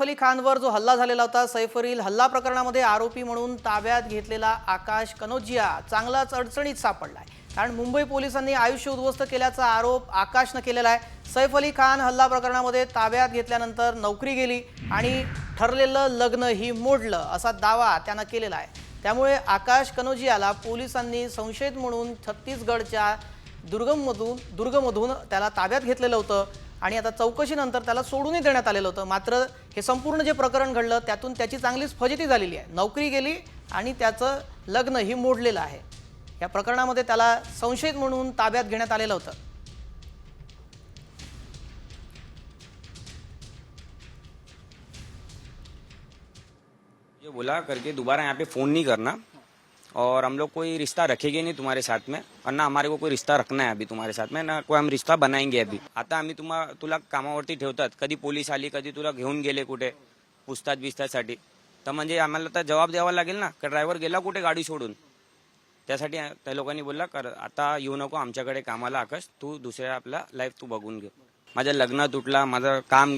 सैफ अली खानवर जो हल्ला झालेला होता, सैफवरील हल्ला प्रकरणामध्ये आरोपी म्हणून ताब्यात घेतलेला आकाश कनोजिया चांगलाच अडचणीत सापडलाय। कारण मुंबई पोलिसांनी आयुष्य उद्ध्वस्त केल्याचा आरोप आकाशने केलेला आहे। सैफ अली खान हल्ला प्रकरणामध्ये ताब्यात घेतल्यानंतर नोकरी गेली आणि ठरलेलं लग्नही मोडलं असा दावा त्यानं केलेला आहे। त्यामुळे आकाश कनोजियाला पोलिसांनी संशयित म्हणून छत्तीसगडच्या दुर्गमधून त्याला ताब्यात घेतलेलं होतं आणि आता चौकशीनंतर त्याला सोडूनही देण्यात आलेलं होतं। मात्र हे संपूर्ण जे प्रकरण घडलं त्यातून त्याची चांगलीच फजिती झालेली आहे। नोकरी गेली आणि त्याचं लग्नही मोडलेलं आहे। या प्रकरणामध्ये त्याला संशयित म्हणून ताब्यात घेण्यात आलेलं होतं। ये बोला करके दोबारा यहाँ पे फ़ोन नहीं करना और हम लोग कोई रिश्ता रखेंगे नहीं तुम्हारे साथ में और ना हमारे को कोई रिश्ता रखना है अभी तुम्हारे साथ में, ना कोई हम रिश्ता बनाएंगे अभी। आता आम्ही तुला कामावरती ठेवतात, कधी पोलीस आली कधी तुला घेऊन गेले कुठे पूछताछ बिछताछसाठी, तर म्हणजे आम्हाला तर जबाब द्यावा लागेल ना का ड्रायव्हर गेला कुठे गाडी सोडून। त्यासाठी त्या लोकांनी बोलला कर आता येऊ नको आमच्याकडे कामाला आकाश, तू दुसऱ्या आपला लाईफ तू बघून घे। माझं लग्न तुटला, माझं काम